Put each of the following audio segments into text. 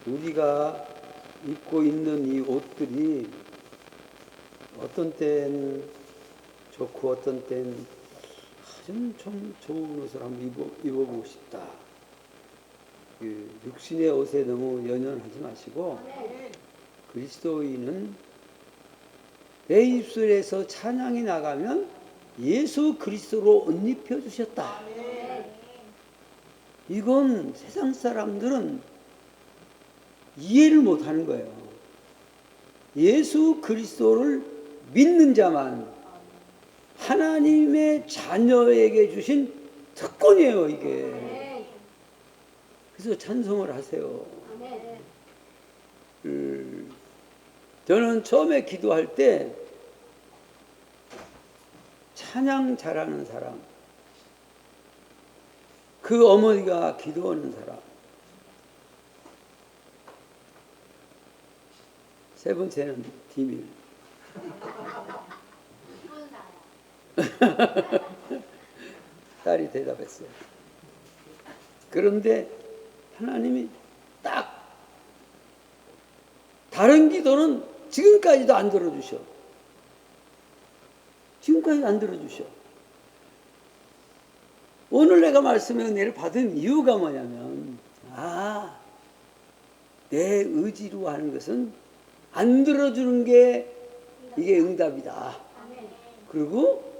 우리가 입고 있는 이 옷들이 어떤 때는 좋고 어떤 때는 좀 좋은 옷을 한번 입어보고 싶다. 그 육신의 옷에 너무 연연하지 마시고 그리스도인은 내 입술에서 찬양이 나가면 예수 그리스도로 옷 입혀 주셨다. 이건 세상 사람들은 이해를 못하는 거예요. 예수 그리스도를 믿는 자만 하나님의 자녀에게 주신 특권이에요, 이게. 그래서 찬송을 하세요. 저는 처음에 기도할 때 찬양 잘하는 사람, 그 어머니가 기도하는 사람, 세 번째는 비밀. 딸이 대답했어요. 그런데 하나님이 딱 다른 기도는 지금까지도 안 들어주셔. 지금까지 안 들어주셔. 오늘 내가 말씀의 은혜를 받은 이유가 뭐냐면 내 의지로 하는 것은 안 들어주는 게 이게 응답이다. 그리고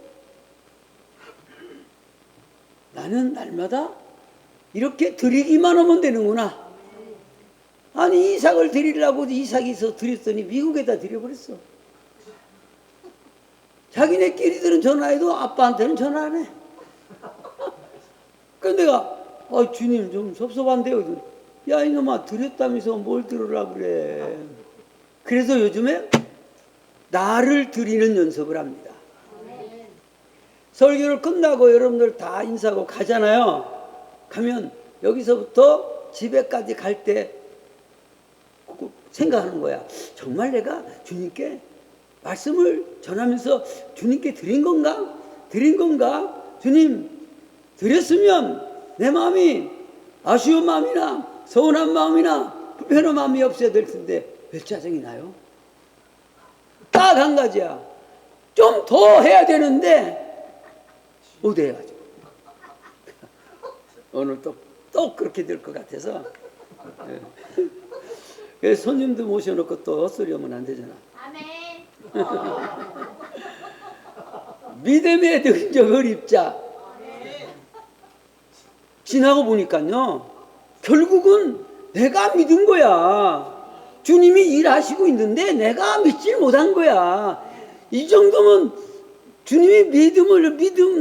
나는 날마다 이렇게 드리기만 하면 되는구나. 아니 이삭을 드리려고 이삭에서 드렸더니 미국에다 드려버렸어. 자기네끼리들은 전화해도 아빠한테는 전화 안 해. 그래서 내가 주님 좀 섭섭한데요. 야 이놈아 드렸다면서 뭘 들으라 그래. 그래서 요즘에 나를 드리는 연습을 합니다. 설교를 끝나고 여러분들 다 인사하고 가잖아요. 가면 여기서부터 집에까지 갈 때 생각하는 거야. 정말 내가 주님께 말씀을 전하면서 주님께 드린 건가? 드린 건가? 주님 드렸으면 내 마음이 아쉬운 마음이나 서운한 마음이나 불편한 마음이 없어야 될 텐데 왜 짜증이 나요? 딱 한 가지야. 좀 더 해야 되는데 못 해가지고 오늘 또 그렇게 될 것 같아서 그래서 손님도 모셔놓고 또 헛소리 하면 안 되잖아. 아멘. 믿음의 능력을 입자. 지나고 보니까요 결국은 내가 믿은 거야. 주님이 일하시고 있는데 내가 믿질 못한 거야. 이 정도면 주님이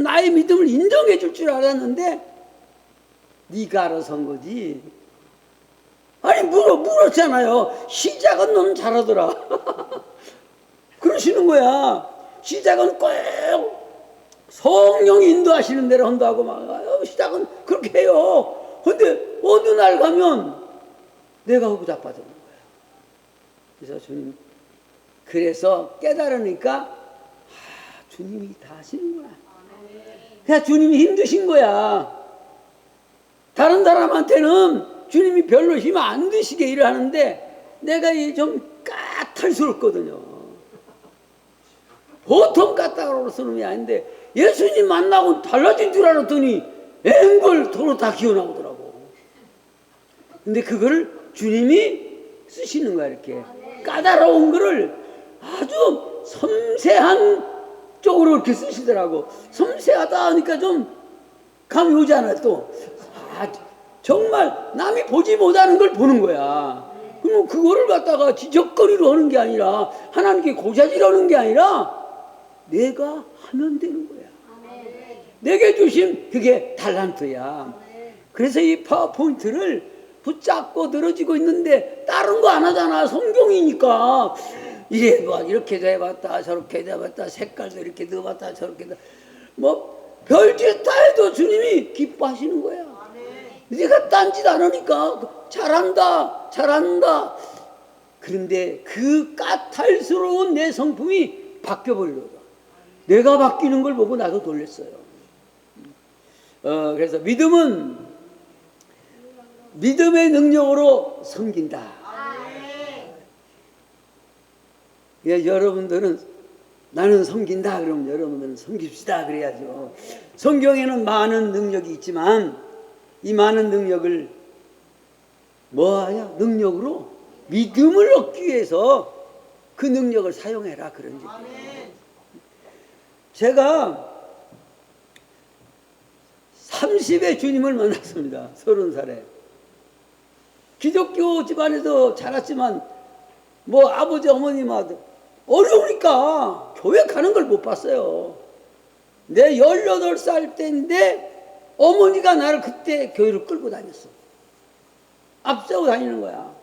나의 믿음을 인정해 줄 줄 알았는데 네가 알아서 한 거지. 아니 물었잖아요. 시작은 너는 잘하더라. 그러시는 거야. 시작은 꼭 성령이 인도하시는 대로 한다고 막 시작은 그렇게 해요. 근데 어느 날 가면 내가 하고 자빠지는 거야. 그래서 주님 그래서 깨달으니까 주님이 다 하시는구나. 그냥 주님이 힘드신 거야. 다른 사람한테는 주님이 별로 힘 안 드시게 일을 하는데 내가 좀 까탈스럽거든요. 보통 까탈스러운 놈이 아닌데 예수님 만나고 달라진 줄 알았더니 앵걸 도로 다 기어나오더라고. 근데 그걸 주님이 쓰시는 거야. 이렇게 까다로운 거를 아주 섬세한 쪽으로 이렇게 쓰시더라고. 섬세하다 하니까 좀 감이 오잖아. 또 정말 남이 보지 못하는 걸 보는 거야. 그럼 그거를 갖다가 지적거리로 하는 게 아니라 하나님께 고자질하는 게 아니라 내가 하면 되는 거야. 내게 주신 그게 달란트야. 그래서 이 파워포인트를 붙잡고 늘어지고 있는데 다른 거 안 하잖아. 성경이니까 이렇게도 해봤다 저렇게도 해봤다 색깔도 이렇게 넣어봤다 저렇게 뭐 별짓 다 해도 주님이 기뻐하시는 거야. 네가 딴짓 안 하니까 잘한다. 그런데 그 까탈스러운 내 성품이 바뀌어버리거든. 내가 바뀌는 걸 보고 나도 놀랐어요. 그래서 믿음은 믿음의 능력으로 섬긴다. 예, 여러분들은 나는 섬긴다 그러면 여러분들은 섬깁시다 그래야죠. 성경에는 많은 능력이 있지만 이 많은 능력을 뭐하냐? 능력으로 믿음을 얻기 위해서 그 능력을 사용해라 그런 얘기예요. 제가 30에 주님을 만났습니다. 30살에. 기독교 집안에서 자랐지만 뭐 아버지 어머님한테 어려우니까 교회 가는 걸 못 봤어요. 내 18살 때인데 어머니가 나를 그때 교회를 끌고 다녔어. 앞세워 다니는 거야.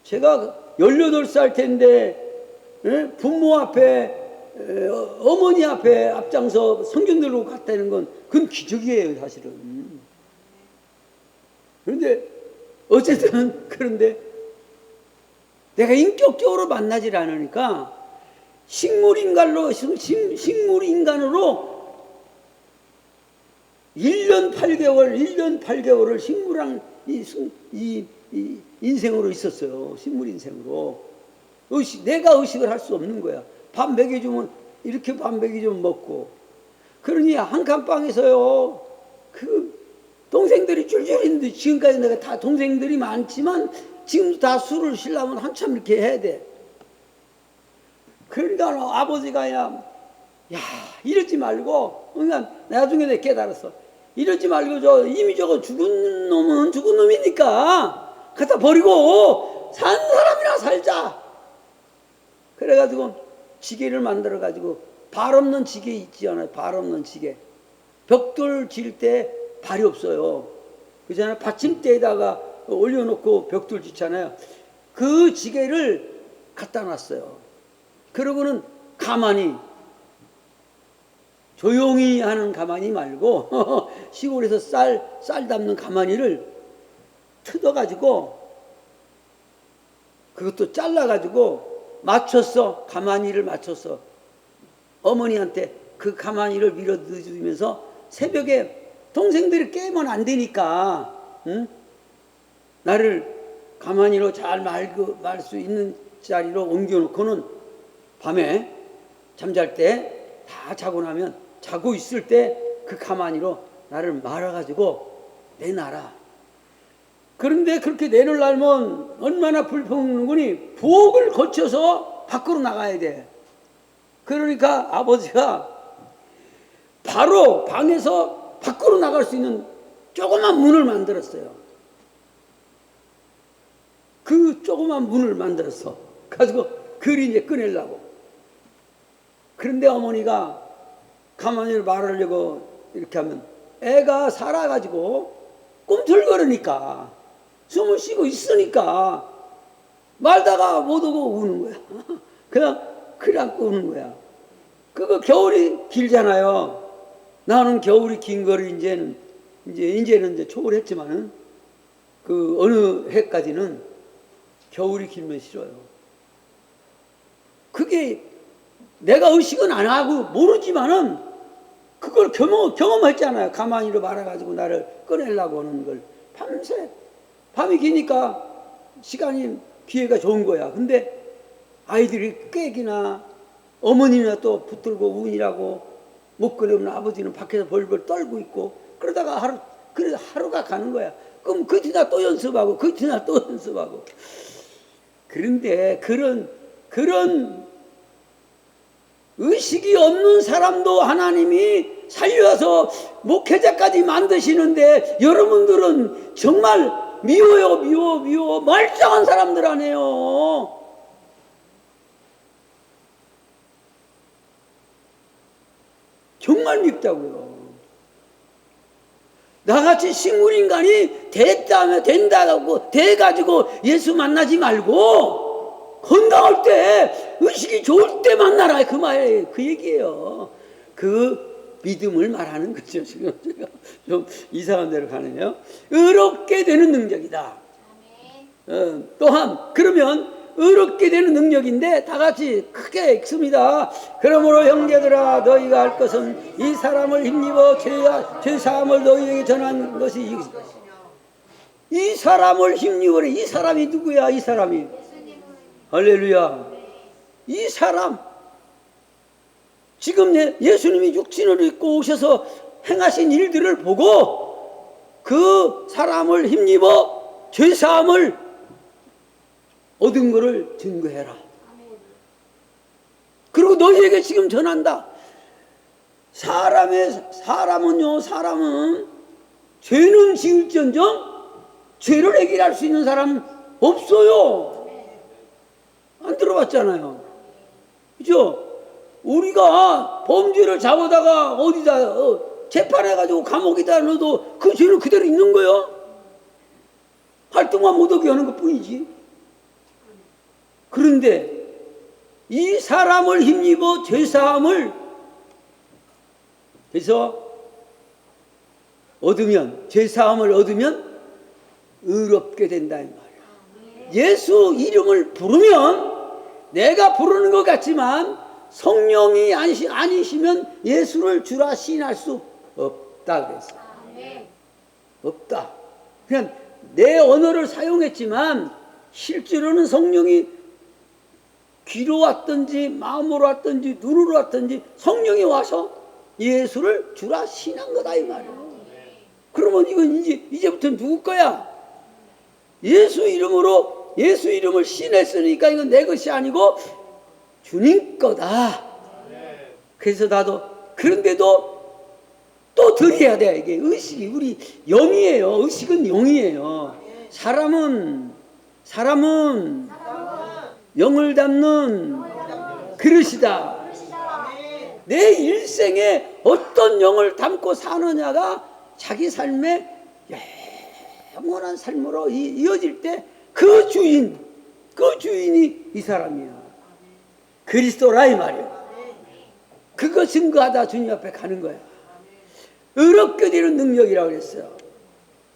제가 18살 때인데 부모 앞에 어머니 앞에 앞장서 성경 들고 갔다는 건 그건 기적이에요 사실은. 그런데 어쨌든 그런데 내가 인격적으로 만나질 않으니까 식물인간으로 1년 8개월을 식물랑 이 인생으로 있었어요. 식물 인생으로. 내가 의식을 할 수 없는 거야. 밥 먹여주면 이렇게 밥 먹여주면 먹고. 그러니 한 칸방에서요. 그 동생들이 줄줄 있는데 지금까지 내가 다 동생들이 많지만 지금도 다 술을 쉬려면 한참 이렇게 해야 돼. 그러니까 아버지가 야 이러지 말고 그러니까 나중에 내가 깨달았어. 이러지 말고 이미 저거 죽은 놈은 죽은 놈이니까 갖다 버리고 산 사람이나 살자. 그래가지고 지게를 만들어가지고 발 없는 지게 있지 않아요? 발 없는 지게. 벽돌 질 때 발이 없어요. 그잖아요. 받침대에다가 올려놓고 벽돌 짓잖아요. 그 지게를 갖다 놨어요. 그러고는 가만히 조용히 하는 가만히 말고 시골에서 쌀 담는 가만히를 뜯어가지고 그것도 잘라가지고 맞췄어. 가만히를 맞췄어. 어머니한테 그 가만히를 밀어 넣어주면서 새벽에 동생들이 깨면 안 되니까 응? 나를 가만히로 잘 말 수 있는 자리로 옮겨놓고는 밤에 잠잘 때 다 자고 나면 자고 있을 때 그 가만히로 나를 말아가지고 내놔라. 그런데 그렇게 내놓으려면 얼마나 불평하는구니 부엌을 거쳐서 밖으로 나가야 돼. 그러니까 아버지가 바로 방에서 밖으로 나갈 수 있는 조그만 문을 만들었어요. 그 조그만 문을 만들었어. 가지고 그를 이제 꺼내려고. 그런데 어머니가 가만히 말하려고 이렇게 하면 애가 살아가지고 꿈틀거리니까 숨을 쉬고 있으니까 말다가 못 오고 우는 거야. 그냥 안고 우는 거야. 그거 겨울이 길잖아요. 나는 겨울이 긴 거를 이제는 이제 초월했지만은 그 어느 해까지는 겨울이 길면 싫어요. 그게 내가 의식은 안 하고 모르지만은 그걸 경험했잖아요. 가만히로 말아가지고 나를 꺼내려고 하는 걸. 밤새 밤이 기니까 시간이 기회가 좋은 거야. 근데 아이들이 꾀기나 어머니나 또 붙들고 운이라고 못 꺼내면 아버지는 밖에서 벌벌 떨고 있고 그러다가 하루가 가는 거야. 그럼 그 뒤나 또 연습하고 그 뒤나 또 연습하고. 그런데 그런 의식이 없는 사람도 하나님이 살려서 목회자까지 만드시는데 여러분들은 정말 미워 멀쩡한 사람들 아니에요. 정말 밉다고요. 나같이 식물인간이 된다고 돼가지고 예수 만나지 말고 건강할 때 의식이 좋을 때 만나라 그 말 그 얘기예요. 그 믿음을 말하는 거죠. 지금 제가 좀 이상한 데로 가네요. 의롭게 되는 능력이다. 또한 그러면 의롭게 되는 능력인데 다 같이 크게 읽습니다. 그러므로 형제들아 너희가 할 것은 이 사람을 힘입어 죄 사함을 너희에게 전한 것이 이 사람을 힘입으라. 이 사람이 누구야? 이 사람이 할렐루야. 이 사람 지금 예수님이 육신을 입고 오셔서 행하신 일들을 보고 그 사람을 힘입어 죄사함을 얻은 것을 증거해라. 그리고 너희에게 지금 전한다. 사람은 죄는 지을지언정 죄를 해결할 수 있는 사람 없어요. 안 들어봤잖아요. 그죠? 우리가 범죄를 잡아다가 어디다 재판해가지고 감옥에다 넣어도 그 죄는 그대로 있는 거예요. 활동만 못하게 하는 것 뿐이지. 그런데 이 사람을 힘입어 죄사함을 그래서 죄사함을 얻으면 의롭게 된다 이 말이야. 예수 이름을 부르면 내가 부르는 것 같지만 성령이 아니시면 예수를 주라 시인할 수 없다 그랬어. 없다. 그냥 내 언어를 사용했지만 실제로는 성령이 귀로 왔든지 마음으로 왔든지 눈으로 왔든지 성령이 와서 예수를 주라 시인한 거다 이 말이야. 그러면 이건 이제부터 누구 거야? 예수 이름을 시인했으니까 이건 내 것이 아니고 주님 거다. 그래서 나도 그런데도 또 드려야 돼. 이게 의식이 우리 영이에요. 의식은 영이에요. 사람은 영을 담는 그릇이다. 내 일생에 어떤 영을 담고 사느냐가 자기 삶의 영원한 삶으로 이어질 때 그 주인이 이 사람이야. 그리스도라 이 말이야. 그거 증거하다 주님 앞에 가는 거야. 의롭게 되는 능력이라고 그랬어요.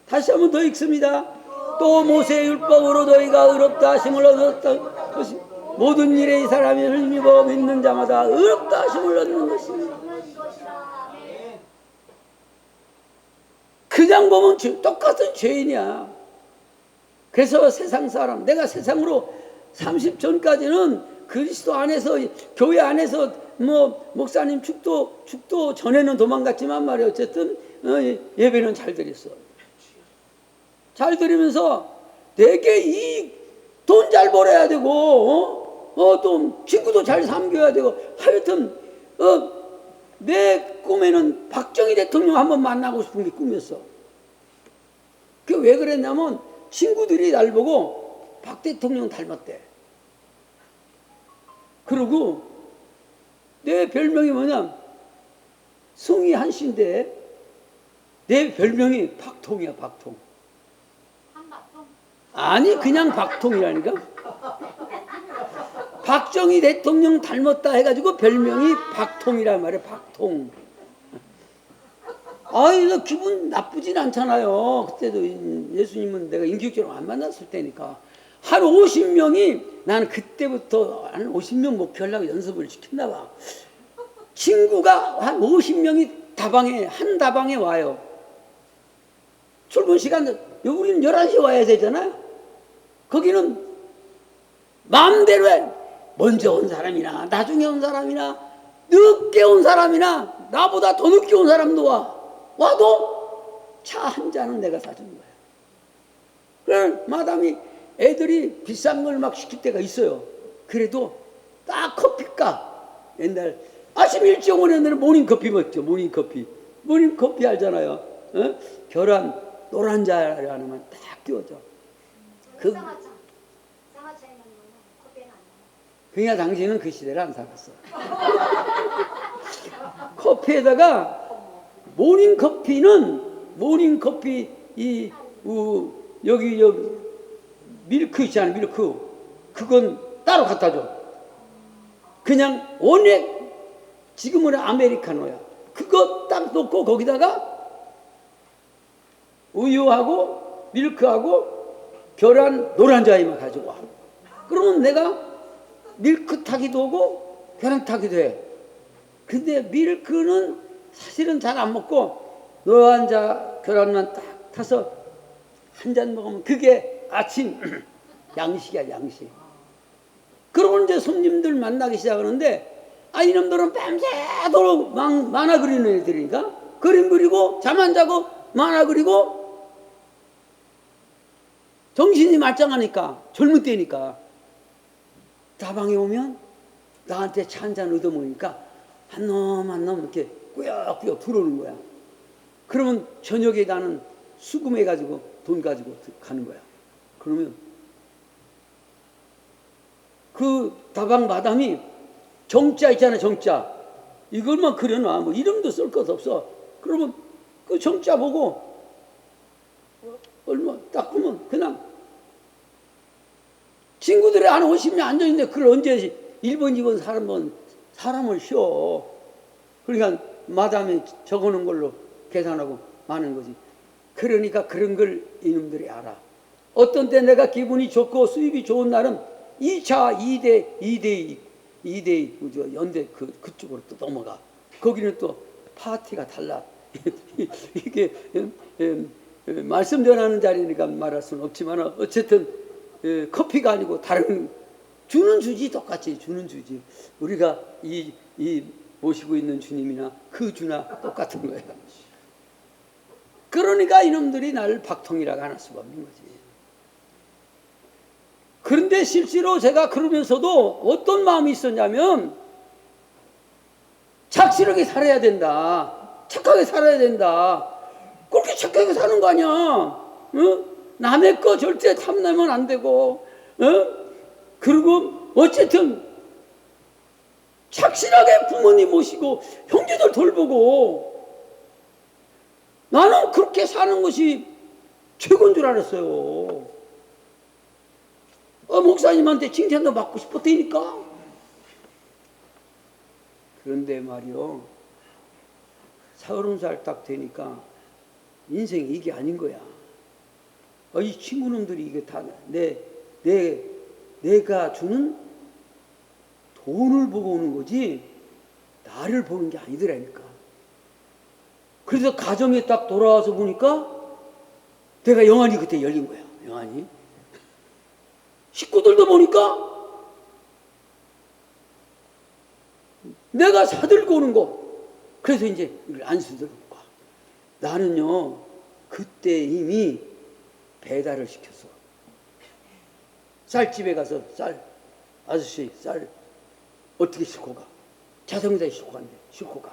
다시 한번 더 읽습니다. 또 모세의 율법으로 너희가 의롭다 하심을 얻었다. 모든 일에 이 사람이 힘입어 믿는 자마다 의롭다 하심을 얻는 것입니다. 그냥 보면 똑같은 죄인이야. 그래서 세상 사람, 내가 세상으로 30전까지는 그리스도 안에서, 교회 안에서 목사님 축도 전에는 도망갔지만 말이야. 어쨌든 예배는 잘 드렸어. 잘 드리면서 되게 돈 잘 벌어야 되고 또 친구도 잘 섬겨야 되고 하여튼 내 꿈에는 박정희 대통령 한번 만나고 싶은 게 꿈이었어. 그게 왜 그랬냐면 친구들이 날 보고 박 대통령 닮았대. 그리고 내 별명이 뭐냐, 성이 한씨인데 내 별명이 박통이야. 박통. 아니 그냥 박통이라니까. 박정희 대통령 닮았다 해가지고 별명이 박통이란 말이야. 박통. 아이 기분 나쁘진 않잖아요. 그때도 예수님은 내가 인격적으로 안 만났을 때니까. 한 50명이 나는 그때부터 한 50명 목표하려고 연습을 시켰나 봐. 친구가 한 50명이 한 다방에 와요. 출근 시간 우리는 11시에 와야 되잖아요. 거기는 마음대로 해. 먼저 온 사람이나 나중에 온 사람이나 늦게 온 사람이나 나보다 더 늦게 온 사람도 와도 차 한 잔은 내가 사주는 거야. 그래 마담이 애들이 비싼 걸 막 시킬 때가 있어요. 그래도 딱 커피값. 옛날 아침 일찍 오는 애들은 모닝커피 먹죠. 모닝커피 알잖아요. 계란 노란자를 하나만 딱 끼워줘. 그냥 당신은 그 시대를 안 살았어. 커피에다가 모닝커피 여기 밀크 있잖아. 밀크 그건 따로 갖다 줘. 그냥 원액 지금은 아메리카노야. 그거 딱 놓고 거기다가 우유하고 밀크하고 계란 노란자이만 가지고 와. 그러면 내가 밀크 타기도 하고 계란 타기도 해. 근데 밀크는 사실은 잘 안 먹고 노란자 계란만 딱 타서 한 잔 먹으면 그게 아침 양식이야, 양식. 그러고 이제 손님들 만나기 시작하는데, 이놈들은 밤새도록 만화 그리는 애들이니까 그림 그리고 잠 안 자고 만화 그리고 정신이 말짱하니까 젊은 때니까 다방에 오면 나한테 차 한 잔 얻어먹으니까 한 놈 이렇게 꾸역꾸역 들어오는 거야. 그러면 저녁에 나는 수금해가지고 돈 가지고 가는 거야. 그러면 그 다방 마담이 정자 있잖아, 정자. 이걸만 그려놔. 뭐 이름도 쓸 것 없어. 그러면 그 정자 보고 얼마 딱 보면 그냥 친구들이 한 50명 앉아있는데 그걸 언제 1번, 2번 사람을 쉬어. 그러니까 마담이 적어놓은 걸로 계산하고 마는 거지. 그러니까 그런 걸 이놈들이 알아. 어떤 때 내가 기분이 좋고 수입이 좋은 날은 2차 2대 연대 그쪽으로 또 넘어가. 거기는 또 파티가 달라. 이게 말씀 전하는 자리니까 말할 수는 없지만 어쨌든 커피가 아니고 다른 주는 주지, 똑같이 주는 주지. 우리가 이 모시고 있는 주님이나 그 주나 똑같은 거야. 그러니까 이놈들이 나를 박통이라고 안 할 수가 없는 거지. 그런데 실제로 제가 그러면서도 어떤 마음이 있었냐면 착실하게 살아야 된다. 착하게 살아야 된다. 그렇게 착하게 사는 거 아니야. 어? 남의 거 절대 탐내면 안 되고, 그리고 어쨌든 착실하게 부모님 모시고 형제들 돌보고, 나는 그렇게 사는 것이 최고인 줄 알았어요. 목사님한테 칭찬도 받고 싶었다니까. 그런데 말이요, 30살 딱 되니까 인생이 이게 아닌 거야. 이 친구놈들이 이게 다 내가 주는 돈을 보고 오는 거지 나를 보는 게 아니더라니까. 그래서 가정에 딱 돌아와서 보니까 내가 영안이 그때 열린 거야. 영안이. 식구들도 보니까 내가 사들고 오는 거. 그래서 이제 안수들고 가. 나는요 그때 이미 배달을 시켰어. 쌀집에 가서 아저씨 쌀 어떻게 싣고 가? 자동차에 싣고 가.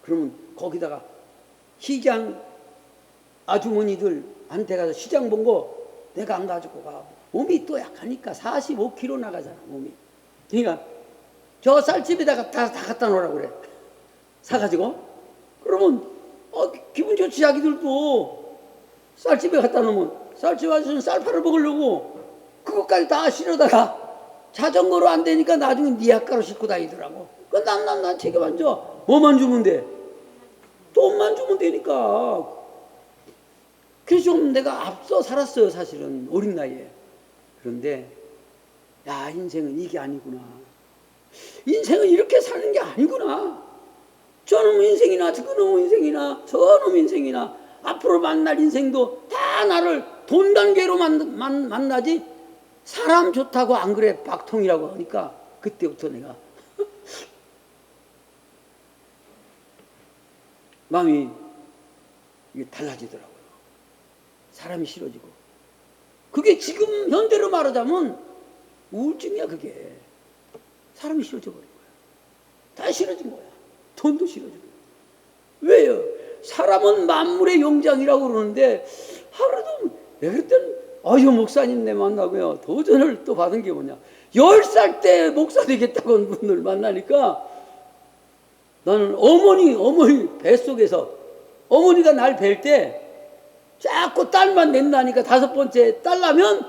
그러면 거기다가 시장 아주머니들한테 가서 시장 본 거 내가 안 가지고 가. 몸이 또 약하니까 45kg 나가잖아 몸이. 그러니까 저 쌀집에다가 다 갖다 놓으라고 그래. 사가지고. 그러면 기분 좋지. 자기들도 쌀집에 갖다 놓으면 쌀집 아저씨는 쌀파를 먹으려고 그것까지 다 실어다가 자전거로 안 되니까 나중에 니아까로 싣고 다니더라고. 난 책임 안 져. 뭐만 주면 돼? 돈만 주면 되니까. 그래서 좀 내가 앞서 살았어요 사실은 어린 나이에. 그런데 야 인생은 이게 아니구나. 인생은 이렇게 사는 게 아니구나. 저놈 인생이나 저놈 인생이나 저놈 인생이나 앞으로 만날 인생도 다 나를 돈 관계로 만나지 사람 좋다고 안 그래 박통이라고 하니까 그때부터 내가 마음이 이게 달라지더라고요. 사람이 싫어지고. 그게 지금 현대로 말하자면 우울증이야 그게. 사람이 싫어져 버린 거야. 다 싫어진 거야. 돈도 싫어지고. 왜요? 사람은 만물의 영장이라고 그러는데 하루도 내가 그랬더니 목사님 만나고요. 도전을 또 받은 게 뭐냐. 10살 때 목사 되겠다고 한 분들 만나니까 나는 어머니 뱃속에서 어머니가 날 뵐 때 자꾸 딸만 낸다니까 5번째 딸 나면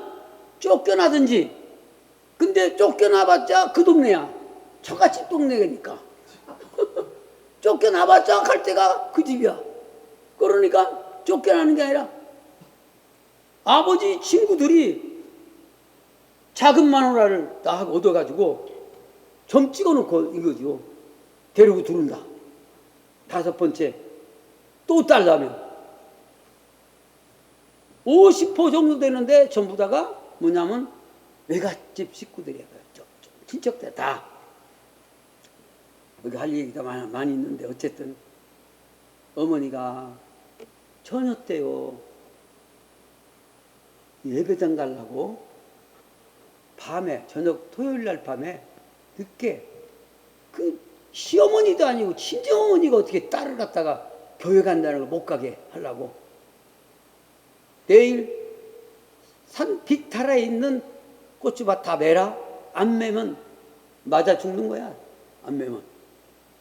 쫓겨나든지. 근데 쫓겨나봤자 그 동네야. 처갓집 동네니까. 쫓겨나봤자 갈 데가 그 집이야. 그러니까 쫓겨나는 게 아니라 아버지 친구들이 작은 마누라를 딱 얻어가지고 점 찍어놓고 이거죠. 데리고 들어온다. 5번째 또 딸 나면 50% 정도 되는데 전부 다가 뭐냐면 외갓집 식구들이에요. 친척들 다. 여기 할 얘기가 많이 있는데 어쨌든 어머니가 처녀 때요 예배당 가려고 밤에 저녁 토요일 날 밤에 늦게 그 시어머니도 아니고 친정어머니가 어떻게 딸을 갖다가 교회 간다는 걸 못 가게 하려고 내일 산 비탈에 있는 고추밭 다 매라. 안 매면 맞아 죽는 거야. 안 매면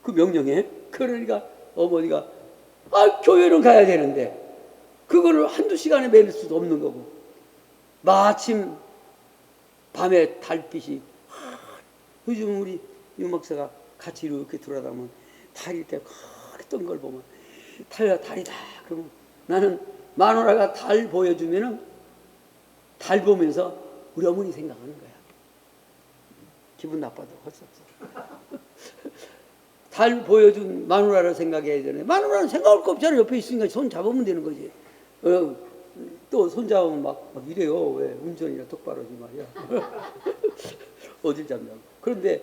그 명령에. 그러니까 어머니가 교회는 가야 되는데 그거를 한두 시간에 매일 수도 없는 거고 마침 밤에 달빛이 요즘 우리 유목사가 같이 이렇게 돌아다니면 달일 때 그랬던 걸 보면 달이다. 그러면 나는 마누라가 달 보여주면은 달 보면서 우리 어머니 생각하는 거야. 기분 나빠도 할 수 없어. 달 보여준 마누라를 생각해야 되네. 마누라는 생각할 거 없잖아. 옆에 있으니까 손 잡으면 되는 거지. 또 손 잡으면 막 이래요. 왜 운전이나 똑바로 하지 말이야. 어딜 잡냐고. 그런데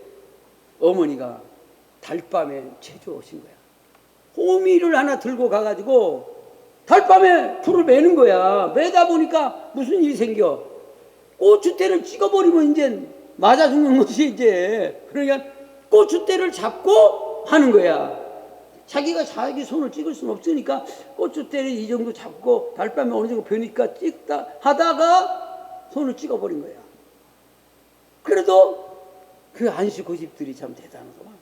어머니가 달밤에 체조하신 거야. 호미를 하나 들고 가가지고 달밤에 불을 매는 거야. 매다 보니까 무슨 일이 생겨. 고추대를 찍어버리면 이제 맞아 죽는 것이 이제. 그러니까 고추대를 잡고 하는 거야. 자기가 자기 손을 찍을 수는 없으니까 고추대를 이 정도 잡고 달밤에 어느 정도 벼니까 찍다 하다가 손을 찍어버린 거야. 그래도 그 안시 고집들이 참 대단하더만.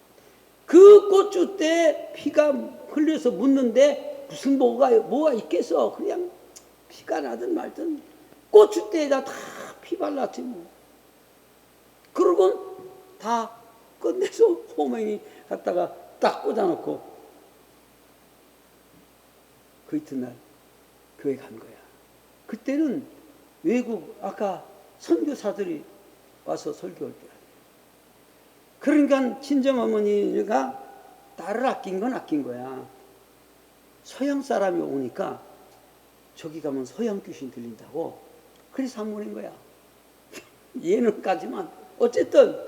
그 고추대 피가 흘려서 묻는데 무슨 뭐가 있겠어. 그냥 피가 나든 말든 고추대에다 다 피 발랐지 뭐. 그러고 다 끝내서 호명이 갖다가 딱 꽂아놓고 그 이튿날 교회 간 거야. 그때는 외국 아까 선교사들이 와서 설교할 때야. 그러니까 친정어머니가 딸을 아낀 건 아낀 거야. 서양 사람이 오니까 저기 가면 서양 귀신 들린다고 그래서 안 보낸 거야. 예능까지만. 어쨌든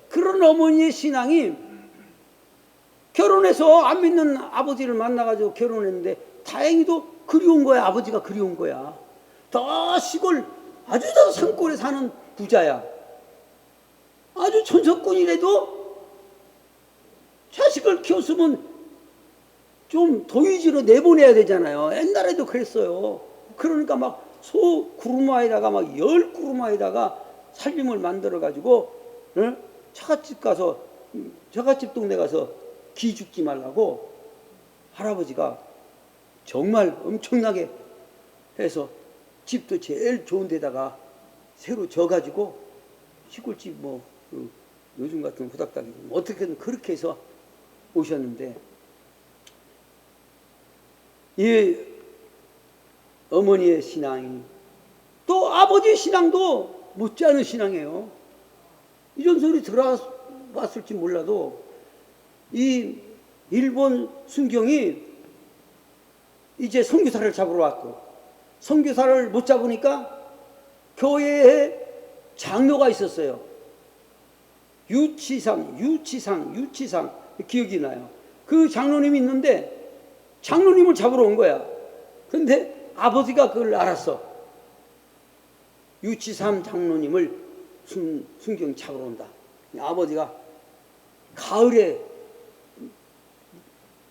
그런 어머니의 신앙이 결혼해서 안 믿는 아버지를 만나가지고 결혼했는데 다행히도 그리운 거야. 아버지가 그리운 거야. 더 시골 아주 더 산골에 사는 부자야. 아주 천석군이라도 자식을 키웠으면 좀 도유지로 내보내야 되잖아요. 옛날에도 그랬어요. 그러니까 막 소 구루마에다가 막 10구루마에다가 살림을 만들어가지고 처갓집 가서 처갓집 동네 가서 기 죽지 말라고 할아버지가 정말 엄청나게 해서 집도 제일 좋은 데다가 새로 져가지고 시골집 뭐 요즘 같은 후닥닥이 어떻게든 그렇게 해서 오셨는데 이 어머니의 신앙이 또 아버지의 신앙도 못지않은 신앙이에요. 이런 소리 들어봤을지 몰라도 이 일본 순경이 이제 선교사를 잡으러 왔고 선교사를 못 잡으니까 교회에 장로가 있었어요. 유치상 기억이 나요. 그 장로님이 있는데 장로님을 잡으러 온 거야. 근데 아버지가 그걸 알았어. 유치삼 장로님을 순경이 잡으러 온다. 아버지가 가을에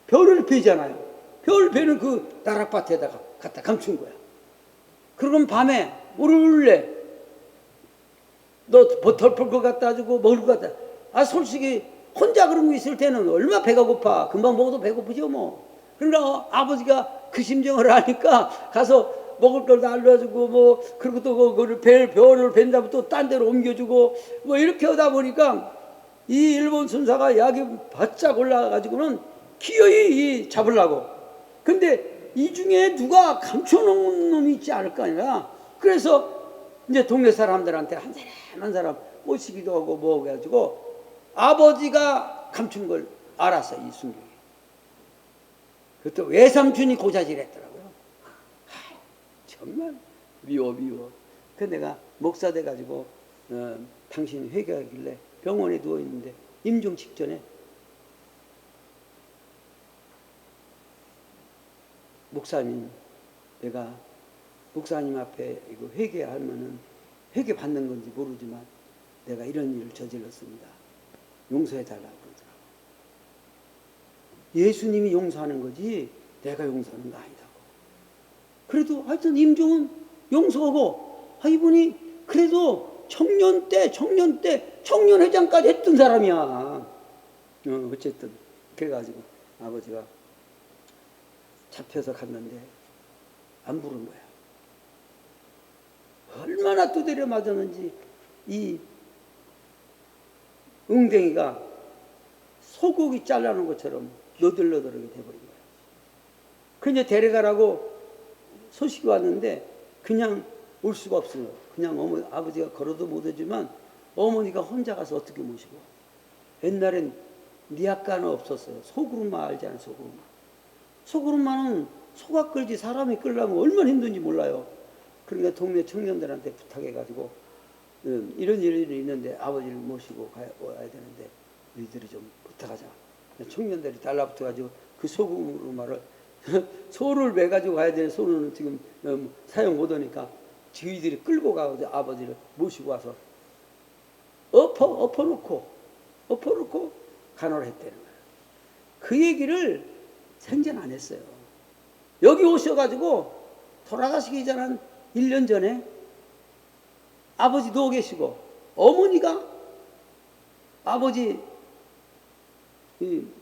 별을 베잖아요. 별 베는 그 나락밭에다가 갖다 감춘 거야. 그러면 밤에 몰래 너 버터 풀 거 갖다 주고 먹을 거 갖다. 솔직히 혼자 그런 거 있을 때는 얼마나 배가 고파. 금방 먹어도 배고프죠 뭐. 그러나 아버지가 그 심정을 아니까 가서 먹을 걸 알려주고 뭐 그리고 또 그걸 별을 벤다면 또 딴 데로 옮겨주고 뭐 이렇게 하다 보니까 이 일본 순사가 약이 바짝 올라가가지고는 기어이 잡으려고. 근데 이 중에 누가 감춰놓은 놈이 있지 않을 거 아니야. 그래서 이제 동네 사람들한테 한 사람 한 사람 모시기도 하고 뭐 해가지고 아버지가 감춘 걸 알았어 이 순경이. 그때 외삼촌이 고자질했더라고요. 정말 미워. 그 내가 목사 돼가지고 당신 회개하길래 병원에 누워 있는데 임종 직전에 목사님, 내가 목사님 앞에 이거 회개하면은 회개 받는 건지 모르지만 내가 이런 일을 저질렀습니다. 용서해 달라고 그러더라고. 예수님이 용서하는 거지 내가 용서하는 거 아니다고. 그래도 하여튼 임종은 용서하고, 이분이 그래도 청년 때 청년회장까지 했던 사람이야. 어쨌든 그래가지고 아버지가 잡혀서 갔는데 안 부른 거야. 얼마나 두드려 맞았는지 이 웅댕이가 소고기 잘라놓은 것처럼 너덜너덜하게 돼버린 거야. 그 이제 데려가라고 소식이 왔는데 그냥 올 수가 없어요. 그냥 아버지가 걸어도 못 오지만 어머니가 혼자 가서 어떻게 모시고. 옛날엔 니아까는 없었어요. 소그룹만 알잖아요. 소그룹만은 소가 끌지 사람이 끌려면 얼마나 힘든지 몰라요. 그러니까 동네 청년들한테 부탁해가지고 이런 일이 있는데 아버지를 모시고 와야 되는데 너희들이 좀 부탁하자. 청년들이 달라붙어가지고 그 소금으로 말을 소를 매가지고 가야 되는 소는 지금 사용 못하니까 저희들이 끌고 가서 아버지를 모시고 와서 엎어놓고 간호를 했다는 거예요. 그 얘기를 생전 안 했어요. 여기 오셔가지고 돌아가시기 전 한 1년 전에 아버지 누워 계시고 어머니가 아버지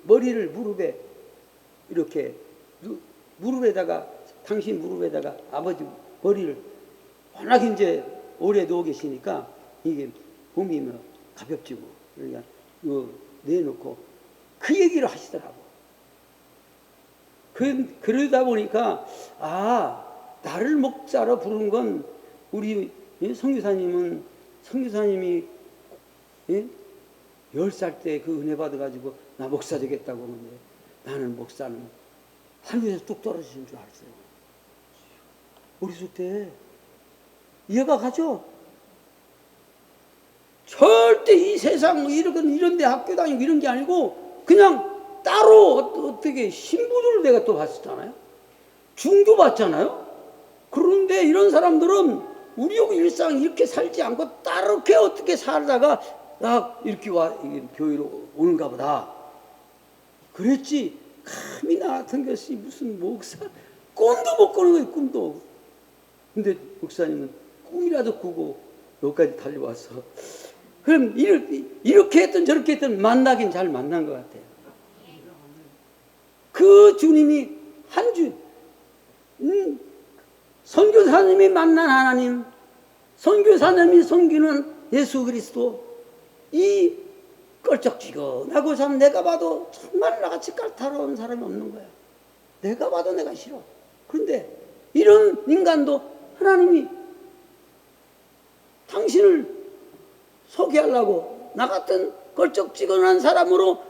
머리를 무릎에 이렇게 무릎에다가 당신 무릎에다가 아버지 머리를 워낙 이제 오래 누워 계시니까 이게 몸이 뭐 가볍지 뭐 그러니까 내놓고 그 얘기를 하시더라고. 그러다 보니까 나를 목사로 부른 건 우리 선교사님이 10살 때 그 은혜 받아가지고 나 목사 되겠다고 하는데 나는 목사는 하늘에서 뚝 떨어지신 줄 알았어요. 어렸을 때 이해가 가죠? 절대 이 세상 이런 데 학교 다니고 이런 게 아니고 그냥 따로 어떻게 신부들을 내가 또 봤었잖아요. 중도 봤잖아요. 그런데 이런 사람들은 우리 일상 이렇게 살지 않고 다르게 어떻게 살다가 이렇게 교회로 오는가 보다. 그랬지 감히 나 같은 것이 무슨 목사 꿈도 못 꾸는 거예요. 꿈도. 근데 목사님은 꿈이라도 꾸고 여기까지 달려와서 그럼 이렇게 했든 저렇게 했든 만나긴 잘 만난 것 같아요. 그 주님이 선교사님이 만난 하나님, 선교사님이 섬기는 예수 그리스도, 이 껄쩍지근하고 참 내가 봐도 정말 나같이 까탈스러운 사람이 없는 거야. 내가 봐도 내가 싫어. 그런데 이런 인간도 하나님이 당신을 소개하려고 나 같은 껄쩍지근한 사람으로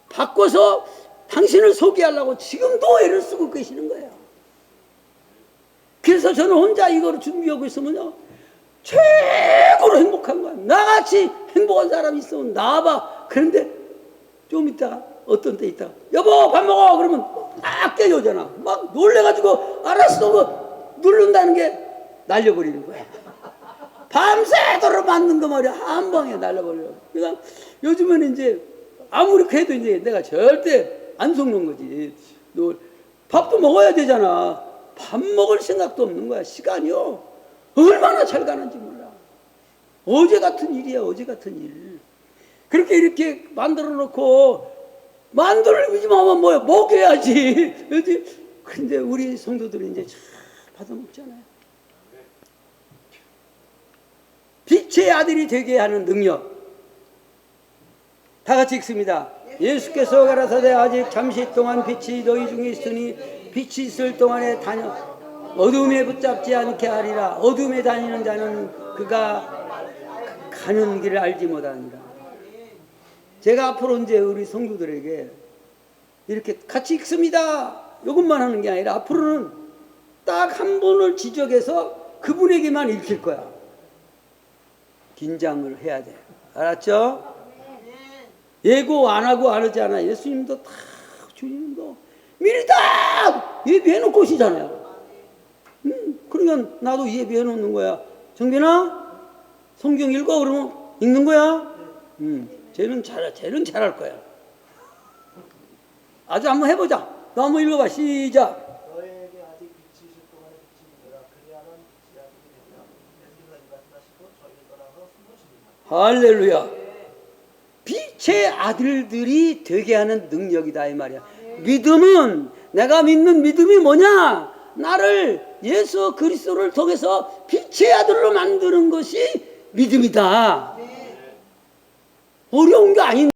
바꿔서 당신을 소개하려고 지금도 애를 쓰고 계시는 거예요. 그래서 저는 혼자 이거를 준비하고 있으면요 최고로 행복한 거야. 나같이 행복한 사람이 있으면 나와봐. 그런데 좀 있다가 어떤 때 있다가 여보 밥 먹어 그러면 막 깨져오잖아. 막 놀래가지고 알았어 누른다는 게 날려버리는 거야. 밤새도록 맞는 거 말이야. 한 방에 날려버려. 그러니까 요즘은 이제 아무리 그래도 이제 내가 절대 안 속는 거지. 밥도 먹어야 되잖아. 밥 먹을 생각도 없는 거야. 시간이요. 얼마나 잘 가는지 몰라. 어제 같은 일이야. 어제 같은 일. 그렇게 이렇게 만들어 놓고 만들기만 뭐야. 먹여야지. 근데 우리 성도들이 이제 잘 받아먹잖아요. 빛의 아들이 되게 하는 능력. 다 같이 읽습니다. 예수께서 가라사대 아직 잠시 동안 빛이 너희 중에 있으니 빛이 있을 동안에 어둠에 붙잡지 않게 하리라. 어둠에 다니는 자는 그가 가는 길을 알지 못하니라. 제가 앞으로 이제 우리 성도들에게 이렇게 같이 읽습니다. 이것만 하는 게 아니라 앞으로는 딱 한 분을 지적해서 그분에게만 읽힐 거야. 긴장을 해야 돼. 알았죠? 예고 안 하고 안 하지 않아. 예수님도 다 주님도 미리 다 예비해놓고 오시잖아요. 그러니까 나도 예비해놓는 거야. 정빈아 성경 읽어. 그러면 읽는 거야. 쟤는 잘할 거야. 아주 한번 해보자. 너 한번 읽어봐. 시작. 너에게 아직 빛이 있을 동안에 빛이 있느라 그리하면 빛이 아직 되리라. 예수님은 이 말씀하시고 저희를 떠나서 숨으십니다. 할렐루야. 빛의 아들들이 되게 하는 능력이다 이 말이야. 믿음은 내가 믿는 믿음이 뭐냐? 나를 예수 그리스도를 통해서 빛의 아들로 만드는 것이 믿음이다. 어려운 게 아닌데